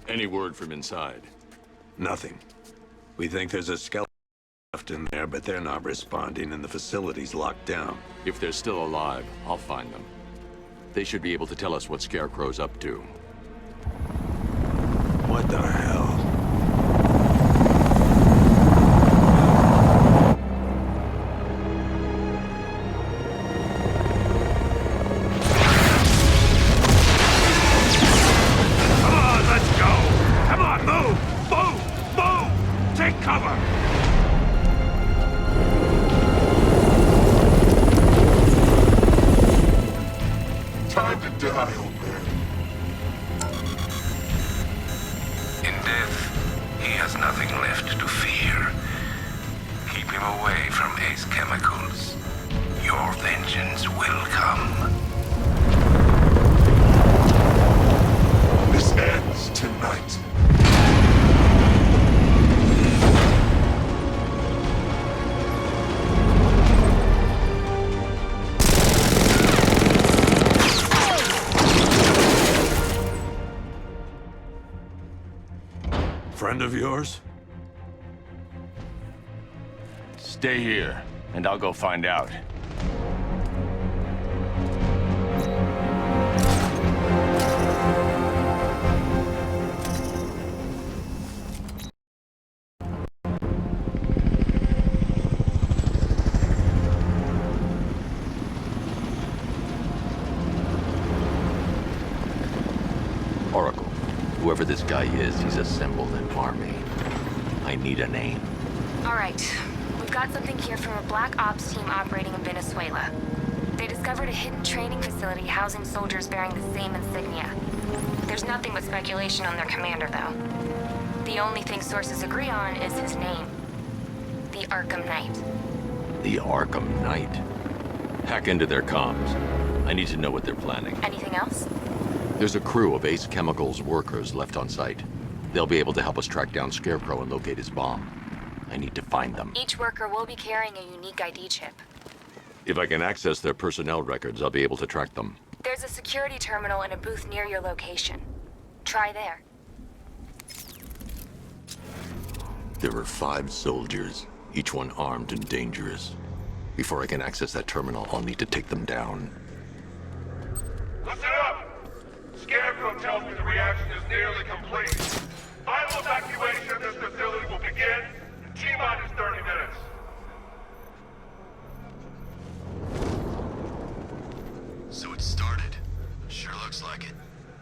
Any word from inside? Nothing. We think there's a skeleton left in there, but they're not responding and the facility's locked down. If they're still alive, I'll find them. They should be able to tell us what Scarecrow's up to. What the hell? Friend of yours? Stay here, and I'll go find out. Oracle. Whoever this guy is, he's assembled an army. I need a name. All right. We've got something here from a Black Ops team operating in Venezuela. They discovered a hidden training facility housing soldiers bearing the same insignia. There's nothing but speculation on their commander, though. The only thing sources agree on is his name. The Arkham Knight. The Arkham Knight? Hack into their comms. I need to know what they're planning. Anything else? There's a crew of Ace Chemicals workers left on site. They'll be able to help us track down Scarecrow and locate his bomb. I need to find them. Each worker will be carrying a unique ID chip. If I can access their personnel records, I'll be able to track them. There's a security terminal in a booth near your location. Try there. There are 5 soldiers, each one armed and dangerous. Before I can access that terminal, I'll need to take them down. Listen up! Scarecrow tells me the reaction is nearly complete. Final evacuation of this facility will begin in T-minus 30 minutes. So it started. Sure looks like it.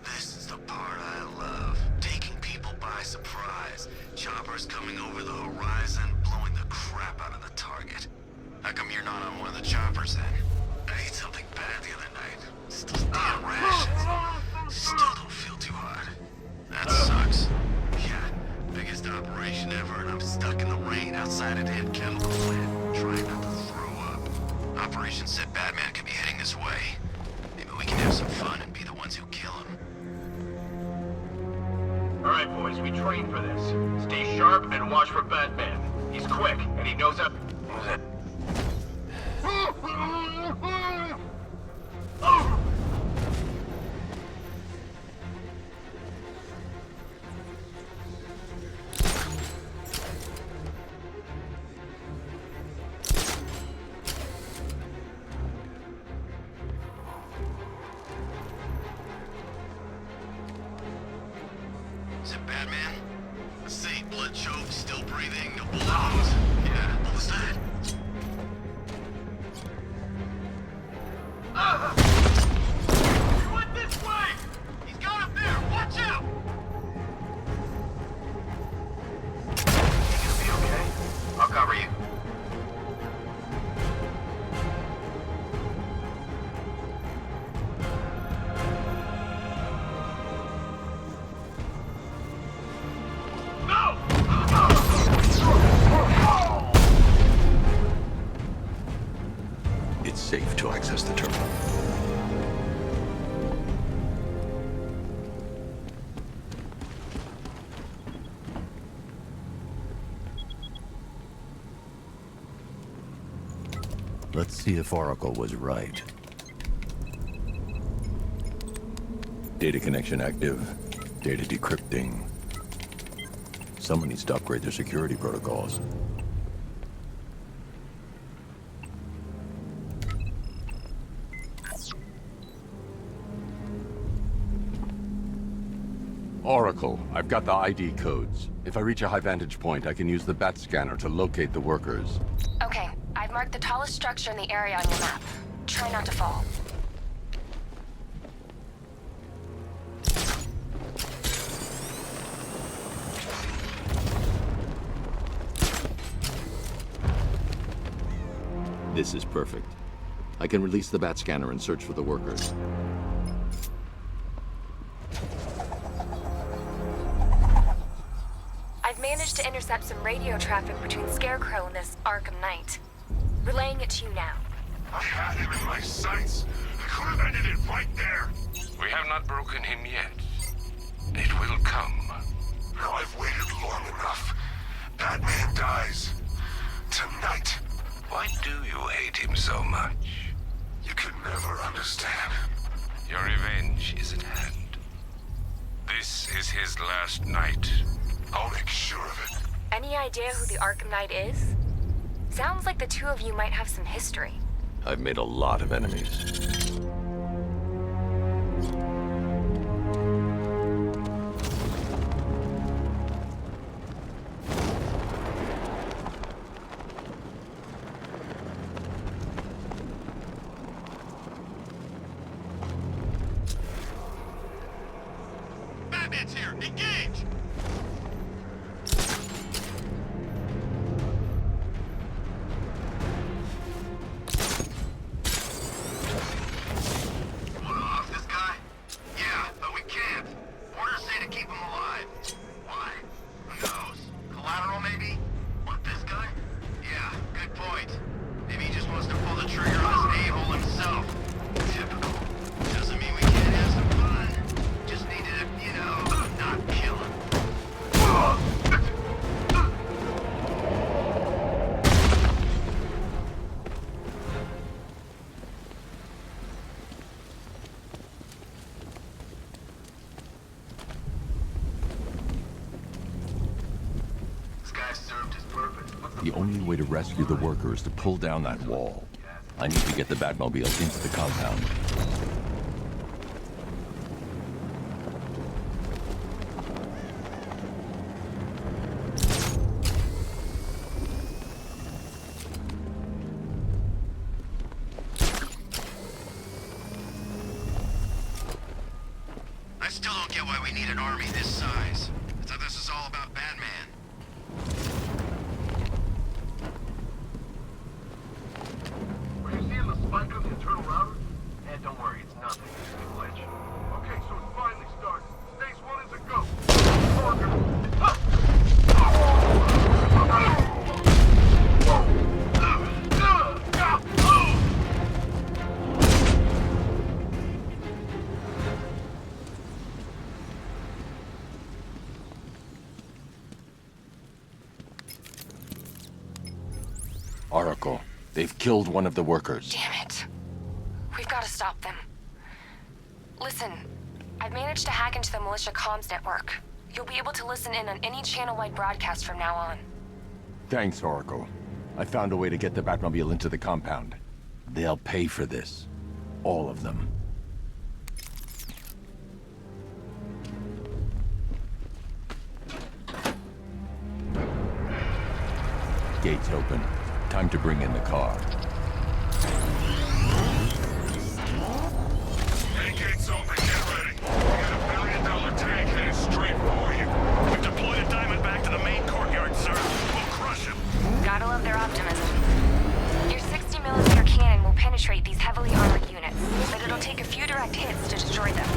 This is the part I love. Taking people by surprise. Choppers coming over the horizon, blowing the crap out of the target. How come you're not on one of the choppers then? I ate something bad the other night. Still damn rations. Still don't feel too hot. That sucks. Yeah, biggest operation ever, and I'm stuck in the rain outside a damn chemical plant, trying not to throw up. Operation said Batman could be heading this way. Maybe we can have some fun and be the ones who kill him. Alright, boys, we trained for this. Stay sharp and watch for Batman. He's quick, and he knows how... Is it Batman? Let's see, blood choked, still breathing, no bullet wounds. Yeah, what was that? He went this way! He's got up there! Watch out! You gonna be okay? I'll cover you. It's safe to access the terminal. Let's see if Oracle was right. Data connection active. Data decrypting. Someone needs to upgrade their security protocols. Oracle, I've got the ID codes. If I reach a high vantage point, I can use the bat scanner to locate the workers. Okay, I've marked the tallest structure in the area on your map. Try not to fall. This is perfect. I can release the bat scanner and search for the workers. I've managed to intercept some radio traffic between Scarecrow and this Arkham Knight. Relaying it to you now. I had him in my sights. I could have ended it right there. We have not broken him yet. It will come. Now I've waited long enough. Batman dies. Tonight. Why do you hate him so much? You can never understand. Your revenge is at hand. This is his last night. I'll make sure of it. Any idea who the Arkham Knight is? Sounds like the two of you might have some history. I've made a lot of enemies. Batman's here! Engage! The only way to rescue the workers is to pull down that wall. I need to get the Batmobile into the compound. I still don't get why we need an army this size. I thought this was all about Batman. Were you seeing the spike on the internal router? And don't worry, it's nothing. It's a glitch. Okay, so it's finally started. Stage 1 is a go. Parker! Oracle, they've killed one of the workers. Damn it. We've got to stop them. Listen, I've managed to hack into the militia comms network. You'll be able to listen in on any channel-wide broadcast from now on. Thanks, Oracle. I found a way to get the Batmobile into the compound. They'll pay for this. All of them. Gates open. Time to bring in the car. Main gates open, get ready. We got $1 billion tank headed straight for you. We've deployed a diamond back to the main courtyard, sir. We'll crush him. Gotta love their optimism. Your 60mm cannon will penetrate these heavily armored units, but it'll take a few direct hits to destroy them.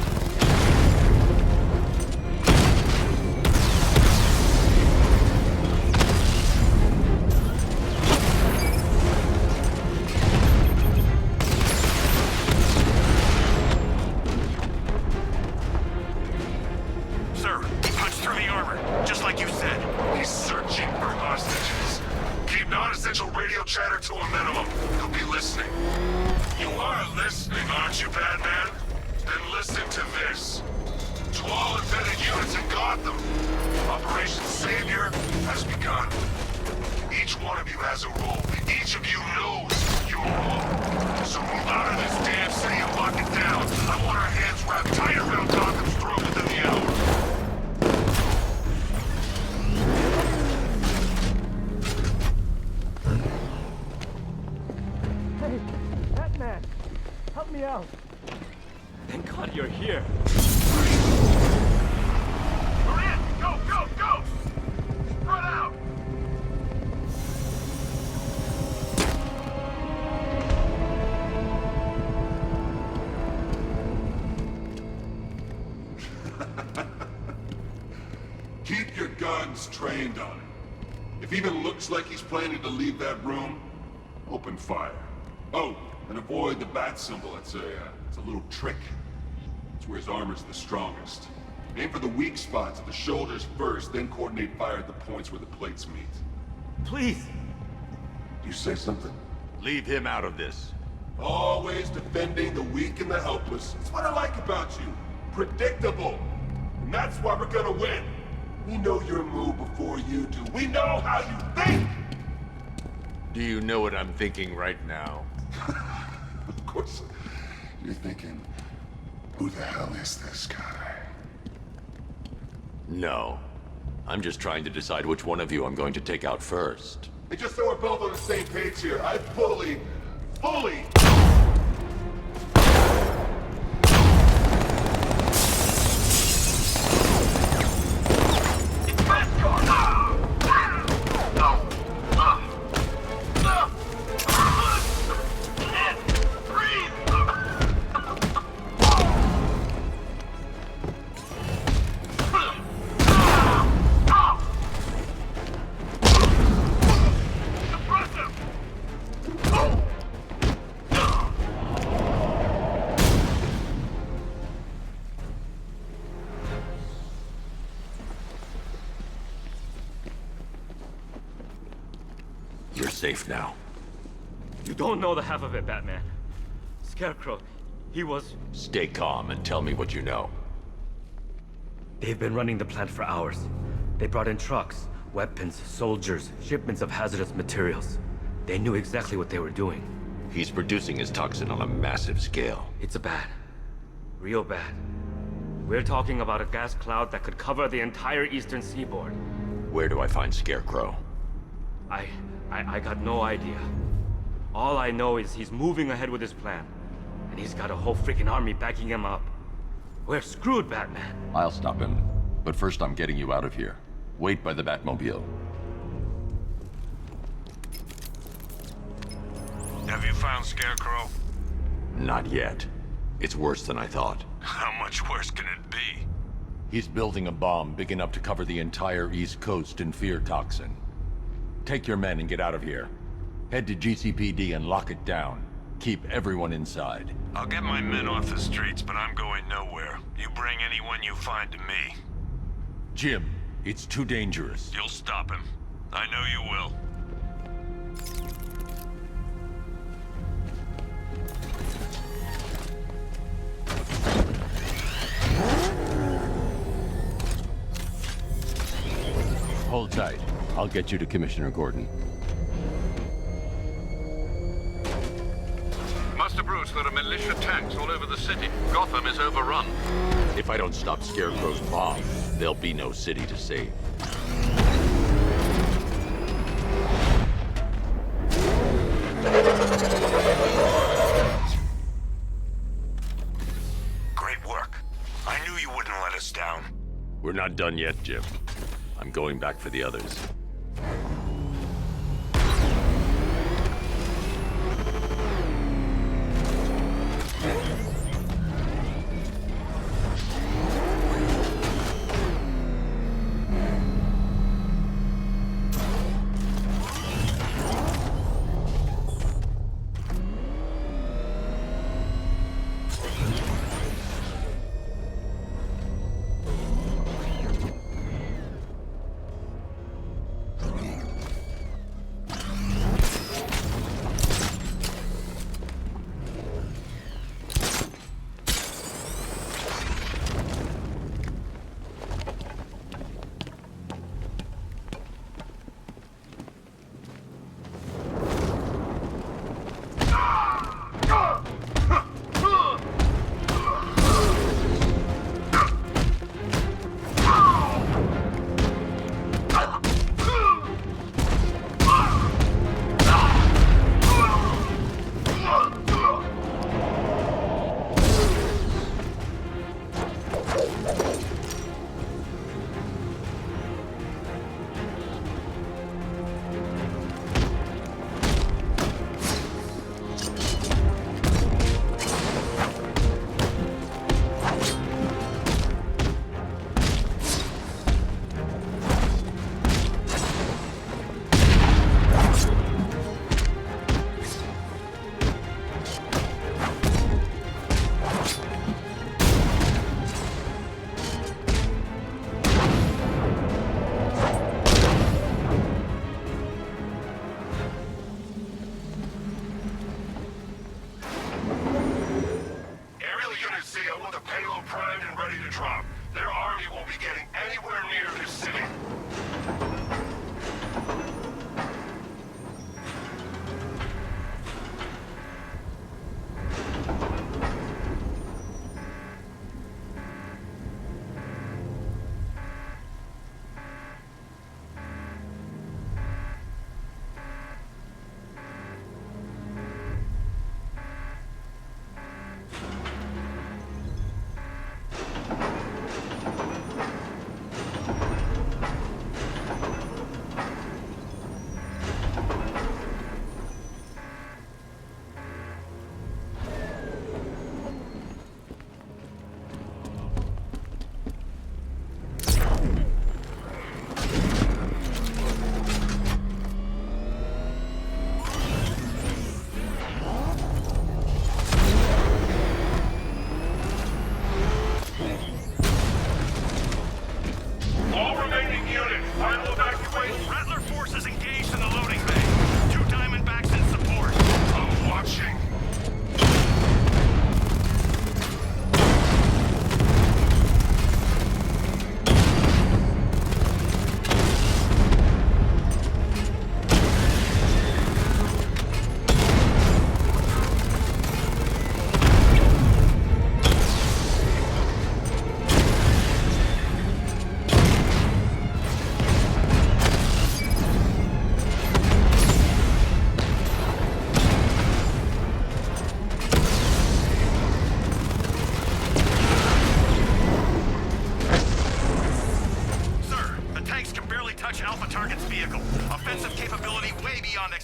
Sir, he punched through the armor, just like you said. He's searching for hostages. Keep non-essential radio chatter to a minimum. He'll be listening. You are listening, aren't you, Batman? Then listen to this. to all embedded units in Gotham. Operation Savior has begun. Each one of you has a role. Each of you knows your role. So move out of this damn city and lock it down. I want our hands wrapped tight around Gotham's throat within the hour. Hey, Batman! Help me out! Thank God you're here. We're in! Go, go, go! Spread out! Keep your guns trained on him. If he even looks like he's planning to leave that room, open fire. Oh, and avoid the bat symbol. It's a little trick. It's where his armor's the strongest. Aim for the weak spots at the shoulders first, then coordinate fire at the points where the plates meet. Please! You say something? Leave him out of this. Always defending the weak and the helpless. It's what I like about you. Predictable. And that's why we're gonna win. We know your move before you do. We know how you think! Do you know what I'm thinking right now? Of course, you're thinking, who the hell is this guy? No. I'm just trying to decide which one of you I'm going to take out first. And just so we're both on the same page here, I fully You're safe now. You don't know the half of it, Batman. Scarecrow, he was... Stay calm and tell me what you know. They've been running the plant for hours. They brought in trucks, weapons, soldiers, shipments of hazardous materials. They knew exactly what they were doing. He's producing his toxin on a massive scale. It's bad. Real bad. We're talking about a gas cloud that could cover the entire eastern seaboard. Where do I find Scarecrow? I got no idea. All I know is he's moving ahead with his plan. And he's got a whole freaking army backing him up. We're screwed, Batman. I'll stop him. But first I'm getting you out of here. Wait by the Batmobile. Have you found Scarecrow? Not yet. It's worse than I thought. How much worse can it be? He's building a bomb big enough to cover the entire East Coast in fear toxin. Take your men and get out of here. Head to GCPD and lock it down. Keep everyone inside. I'll get my men off the streets, but I'm going nowhere. You bring anyone you find to me. Jim, it's too dangerous. You'll stop him. I know you will. Hold tight. I'll get you to Commissioner Gordon. Master Bruce, there are militia tanks all over the city. Gotham is overrun. If I don't stop Scarecrow's bomb, there'll be no city to save. Great work. I knew you wouldn't let us down. We're not done yet, Jim. I'm going back for the others.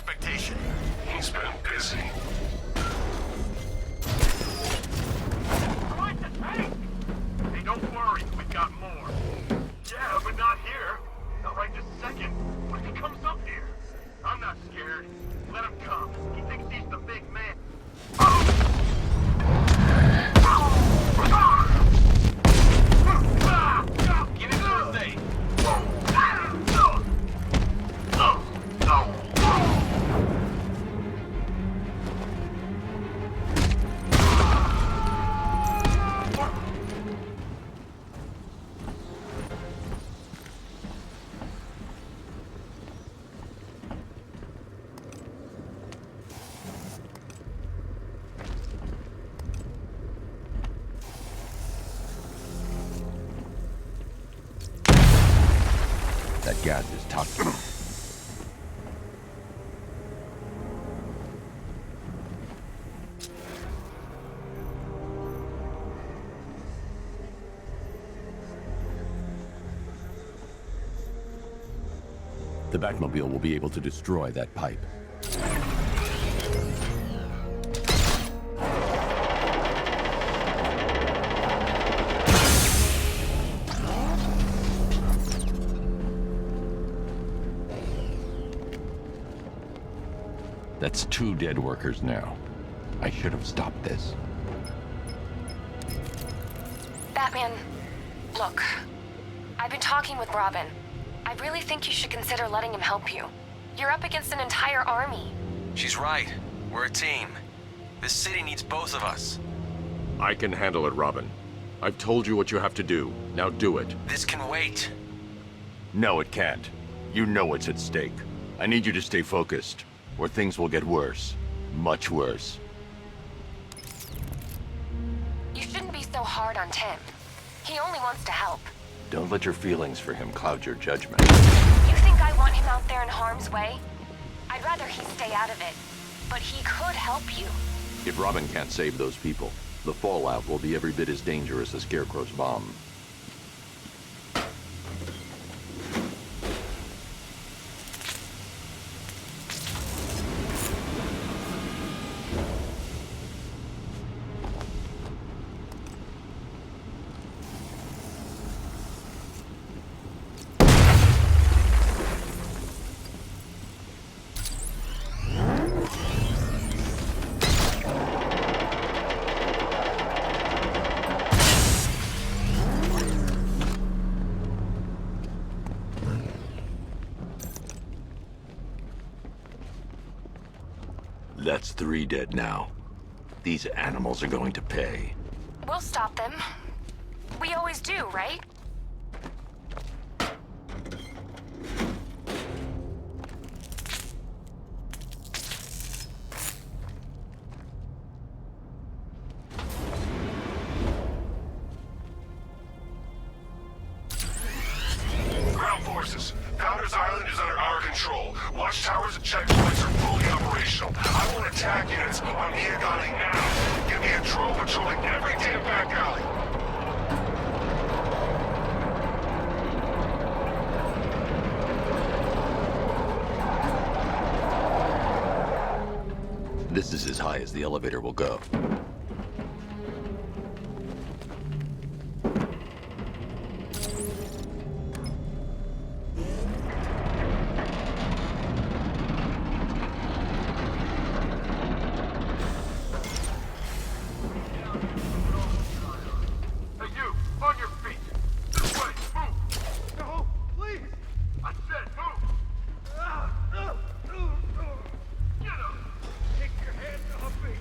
expectation. He's been busy. Right to tank! Hey, don't worry, we've got more. Yeah, but not here. Not right this second. What if he comes up here? I'm not scared. Let him come. He thinks he's the big man. Give it first aid. That gas is toxic. The Batmobile will be able to destroy that pipe. That's 2 dead workers now. I should have stopped this. Batman, look. I've been talking with Robin. I really think you should consider letting him help you. You're up against an entire army. She's right. We're a team. This city needs both of us. I can handle it, Robin. I've told you what you have to do. Now do it. This can wait. No, it can't. You know what's at stake. I need you to stay focused, or things will get worse. Much worse. You shouldn't be so hard on Tim. He only wants to help. Don't let your feelings for him cloud your judgment. You think I want him out there in harm's way? I'd rather he stay out of it. But he could help you. If Robin can't save those people, the fallout will be every bit as dangerous as Scarecrow's bomb. That's 3 dead now. These animals are going to pay. We'll stop them. We always do, right? Ground forces. Founders Island is under our control. Watchtowers and checkpoints are fully operational. I want attack units on Mia Galley now. Give me a drone patrolling every damn back alley. This is as high as the elevator will go. Hey, you! On your feet! This way! Move! No, please! I said move! Get up! Take your hands off me!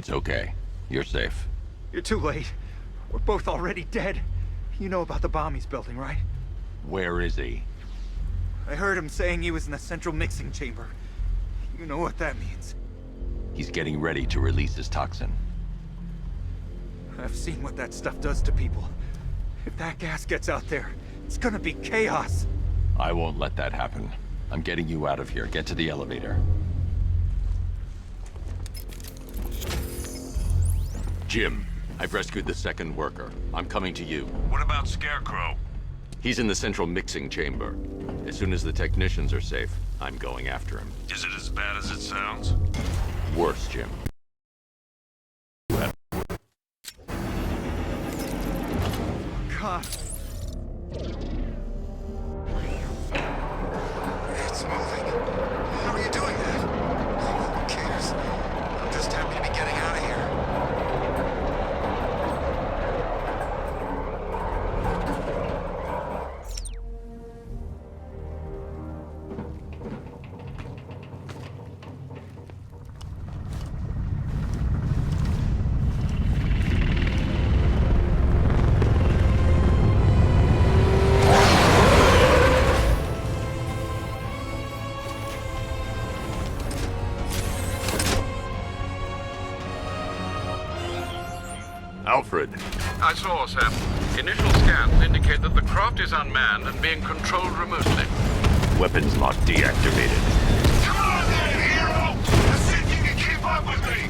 It's okay. You're safe. You're too late. We're both already dead. You know about the bomb he's building, right? Where is he? I heard him saying he was in the central mixing chamber. You know what that means. He's getting ready to release his toxin. I've seen what that stuff does to people. If that gas gets out there, it's gonna be chaos. I won't let that happen. I'm getting you out of here. Get to the elevator. Jim, I've rescued the second worker. I'm coming to you. What about Scarecrow? He's in the central mixing chamber. As soon as the technicians are safe, I'm going after him. Is it as bad as it sounds? Worse, Jim. God. It's moving. How are you doing that? Who cares? I'm just happy to be getting out of here. Alfred. I saw, sir. Initial scans indicate that the craft is unmanned and being controlled remotely. Weapons lock deactivated. Come on then, hero! Let's see if you can keep up with me!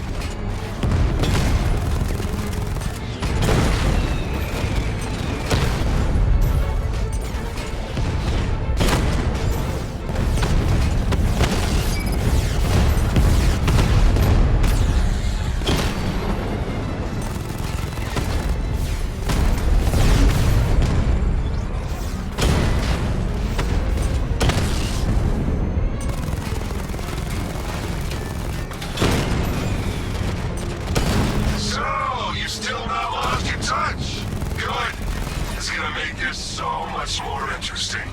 So much more interesting.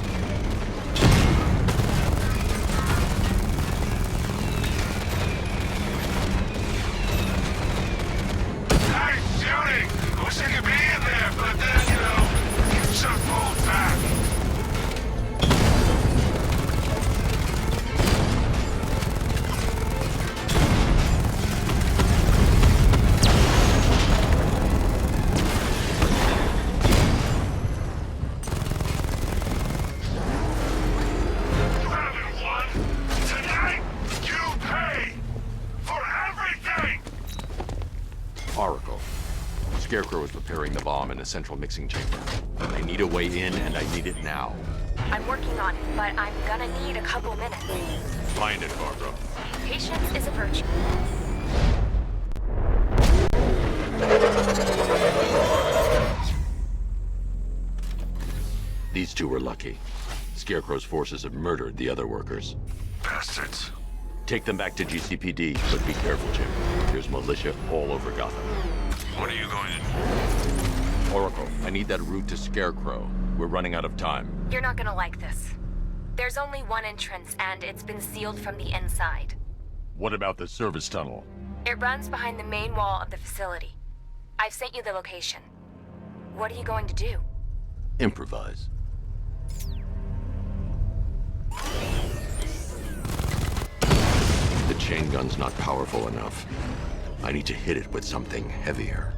Nice shooting! Wish I could be in there, but then, you know, you just pulled back. Scarecrow is preparing the bomb in the central mixing chamber. I need a way in, and I need it now. I'm working on it, but I'm gonna need a couple minutes. Find it, Barbara. Patience is a virtue. These two were lucky. Scarecrow's forces have murdered the other workers. Bastards. Take them back to GCPD, but be careful, Jim. There's militia all over Gotham. What are you going to do? Oracle, I need that route to Scarecrow. We're running out of time. You're not gonna like this. There's only one entrance, and it's been sealed from the inside. What about the service tunnel? It runs behind the main wall of the facility. I've sent you the location. What are you going to do? Improvise. The chain gun's not powerful enough. I need to hit it with something heavier.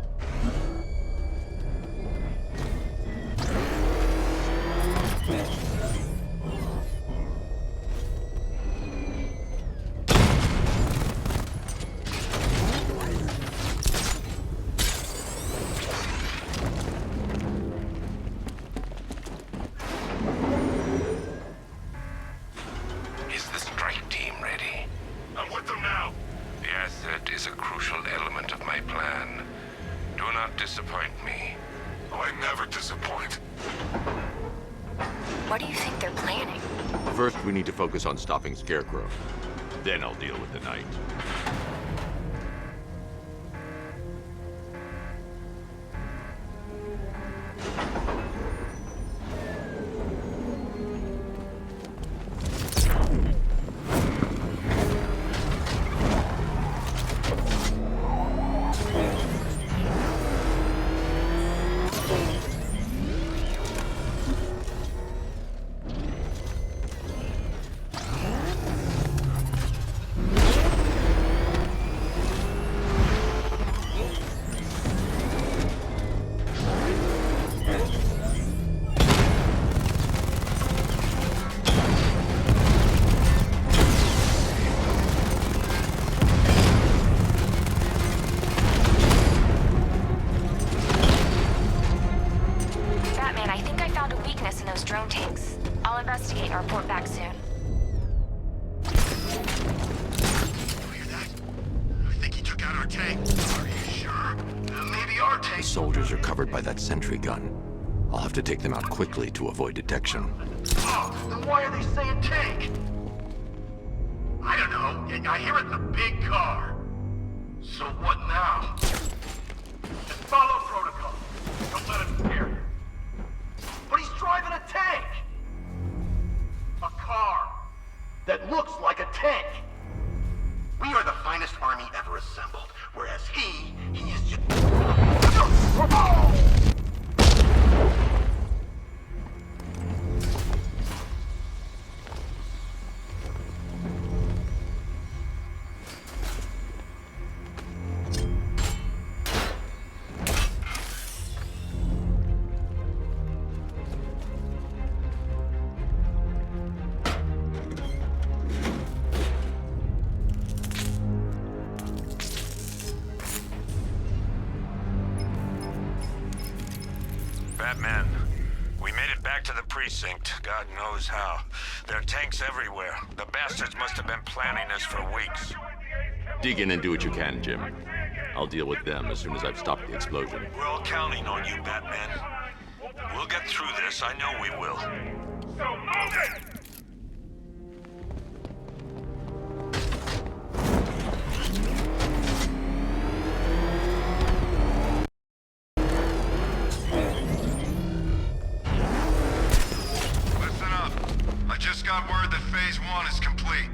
Is the strike team ready? I'm with them now. The asset is a crucial element of my plan. Do not disappoint me. Oh, I never disappoint. What do you think they're planning? First, we need to focus on stopping Scarecrow. Then I'll deal with the Knight. soldiers are covered by that sentry gun. I'll have to take them out quickly to avoid detection. Oh, then why are they saying tank? I don't know. I hear it's a big car. So what now? Just follow protocol. Don't let him scare you. But he's driving a tank! A car that looks like a tank. We are the finest army ever assembled, whereas he is just... Batman, we made it back to the precinct. God knows how. There are tanks everywhere. The bastards must have been planning this for weeks. Dig in and do what you can, Jim. I'll deal with them as soon as I've stopped the explosion. We're all counting on you, Batman. We'll get through this. I know we will. So move it! Listen up. I just got word that Phase 1 is complete.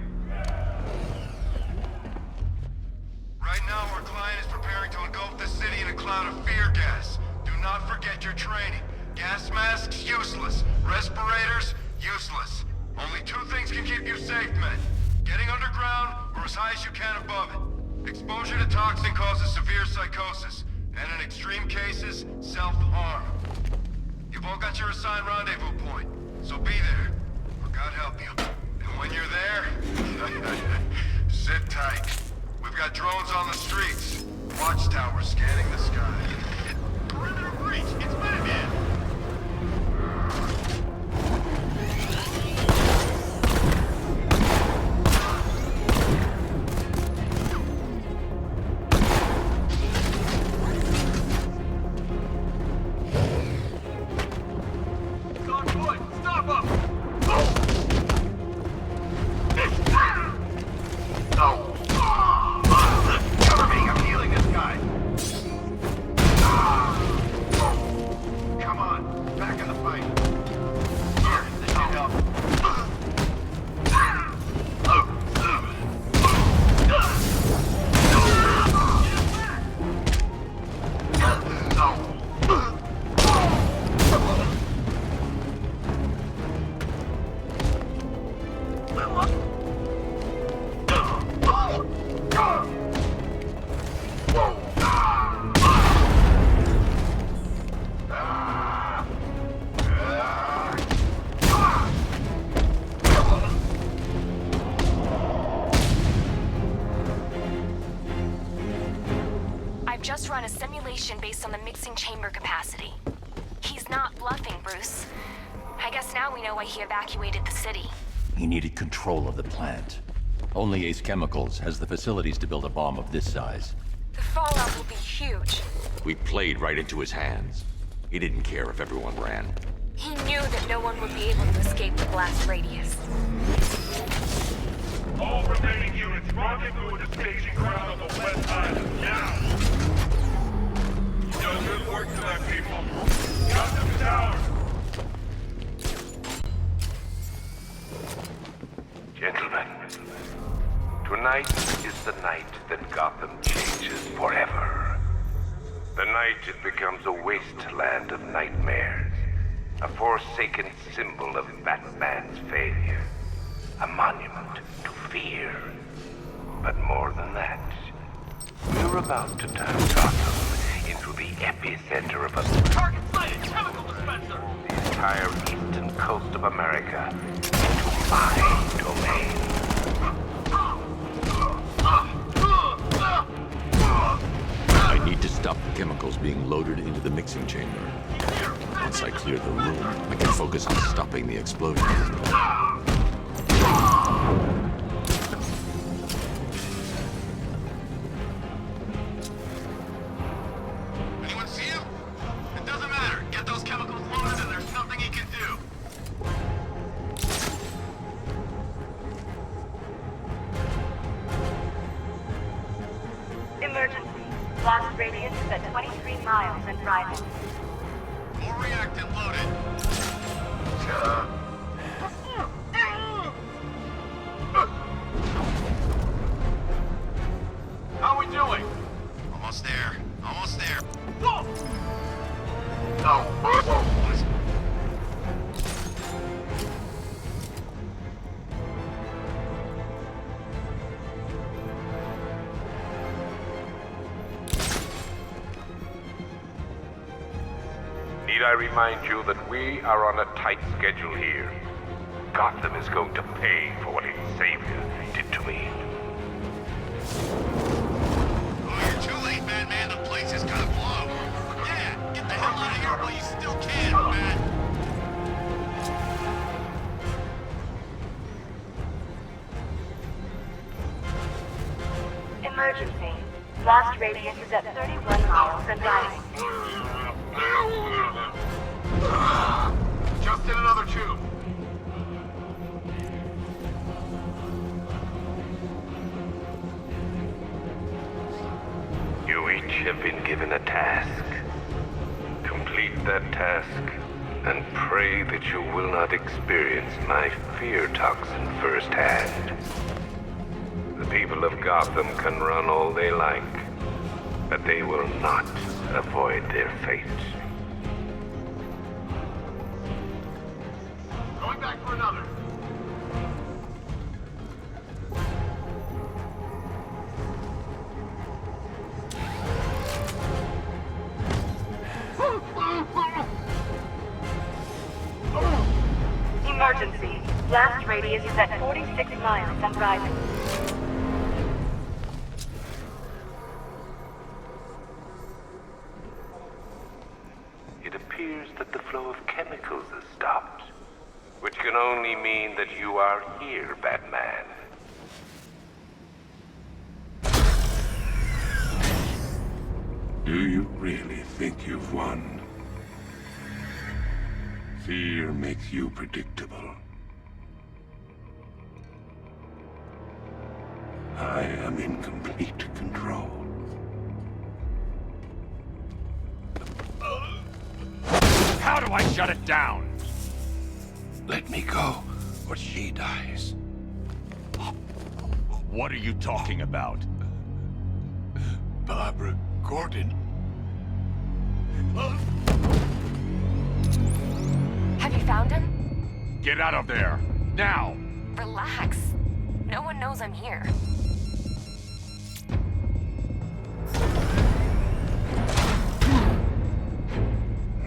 Right now, our client is preparing to engulf the city in a cloud of fear gas. Do not forget your training. Gas masks, useless. Respirators, useless. Only two things can keep you safe, men. Getting underground, or as high as you can above it. Exposure to toxin causes severe psychosis, and in extreme cases, self-harm. You've all got your assigned rendezvous point, so be there, or God help you. And when you're there, sit tight. We've got drones on the streets. Watchtowers scanning the sky. Perimeter breach! It's Batman! It's on foot! Stop him! Cover me! I'm healing this guy! Come on! Back in the fight! Here, this should help. I've just run a simulation based on the mixing chamber capacity. He's not bluffing, Bruce. I guess now we know why he evacuated the city. He needed control of the plant. Only Ace Chemicals has the facilities to build a bomb of this size. The fallout will be huge. We played right into his hands. He didn't care if everyone ran. He knew that no one would be able to escape the blast radius. All remaining units, rendezvous at the staging ground on the West Island, now! You've done good work tonight, people. Got them towers! Gentlemen, tonight is the night that Gotham changes forever. The night it becomes a wasteland of nightmares, a forsaken symbol of Batman's failure, a monument to fear. But more than that, we're about to turn Gotham into the epicenter of a Target sighted! Chemical dispenser! the entire eastern coast of America into my domain. I need to stop the chemicals being loaded into the mixing chamber. Once I clear the room, I can focus on stopping the explosion. Anyone see him? Blast radius is at 23 miles and rising. More reactant loaded. How we doing? Almost there. Almost there. Whoa! Need I remind you that we are on a tight schedule here? Gotham is going to pay for what its savior did to me. Oh, you're too late, Batman. The place is gonna blow. Yeah, get the hell out of here while you still can, Bat. Emergency. Blast radius is at 31 miles and rising. Just in another tube. You each have been given a task. Complete that task, and pray that you will not experience my fear toxin firsthand. The people of Gotham can run all they like, but they will not avoid their fate. Going back for another. Emergency. Blast radius is at 46 miles and rising. It appears that the flow of chemicals has stopped, which can only mean that you are here, Batman. Do you really think you've won? Fear makes you predictable. I am in complete control. How do I shut it down? Let me go, or she dies. What are you talking about? Barbara Gordon. Have you found him? Get out of there! Now! Relax. No one knows I'm here.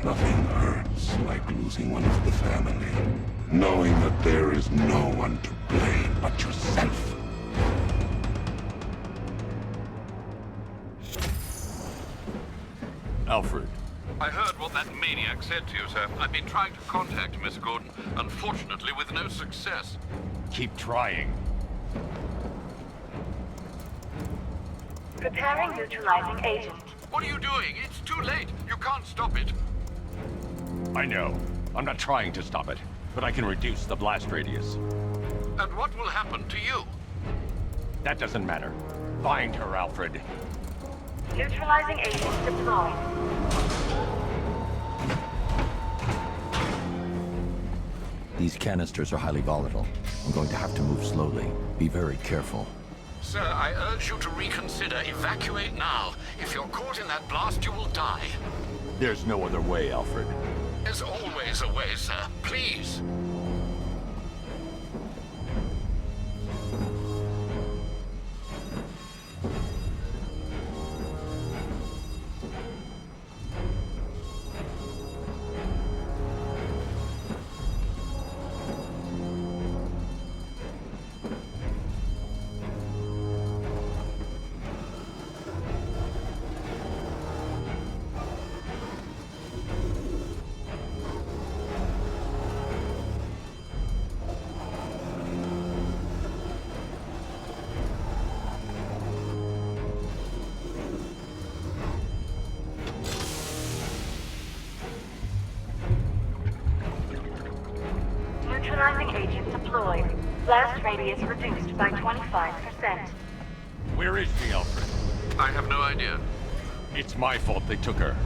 Nothing hurts like losing one of the family. Knowing that there is no one to blame but yourself. Alfred. I heard what that maniac said to you, sir. I've been trying to contact Miss Gordon, unfortunately with no success. Keep trying. Preparing neutralizing agent. What are you doing? It's too late. You can't stop it. I know. I'm not trying to stop it, but I can reduce the blast radius. And what will happen to you? That doesn't matter. Find her, Alfred. Neutralizing agent deployed. These canisters are highly volatile. I'm going to have to move slowly. Be very careful. Sir, I urge you to reconsider. Evacuate now. If you're caught in that blast, you will die. There's no other way, Alfred. There's always a way, sir. Please. Neutralizing agent deployed. Blast radius reduced by 25%. Where is she, Alfred? I have no idea. It's my fault they took her.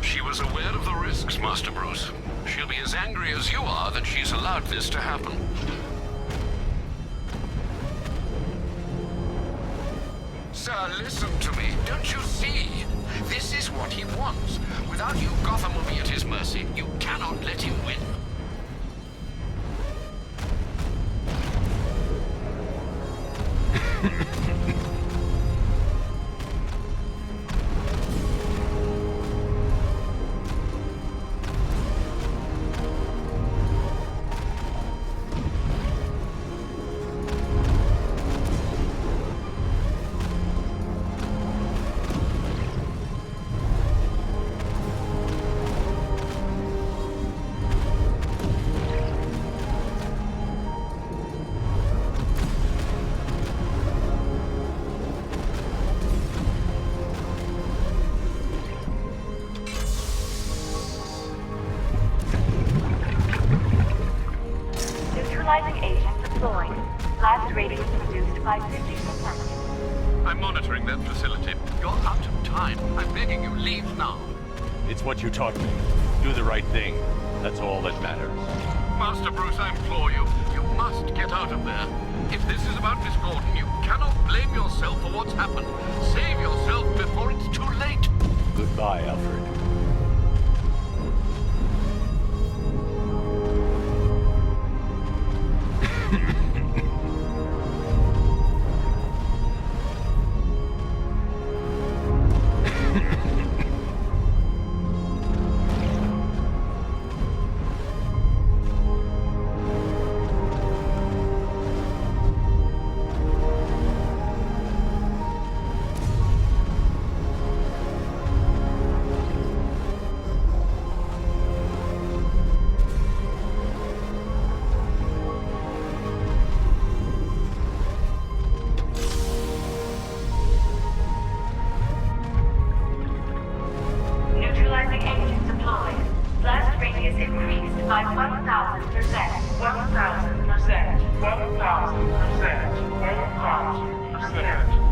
She was aware of the risks, Master Bruce. She'll be as angry as you are that she's allowed this to happen. Sir, listen to me. Don't you see? This is what he wants. Without you, Gotham will be at his mercy. You cannot let him win. Neutralizing agent deployed. Blast radius reduced by 50%. I'm monitoring that facility. You're out of time. I'm begging you, leave now. It's what you taught me. Do the right thing. That's all that matters. Master Bruce, I implore you. You must get out of there. If this is about Miss Gordon, you cannot blame yourself for what's happened. Save yourself before it's too late. Goodbye, Alfred. Neutralizing agent deployed. Blast radius increased by 1,000%. 1,000%. 1,000%. 1,000%.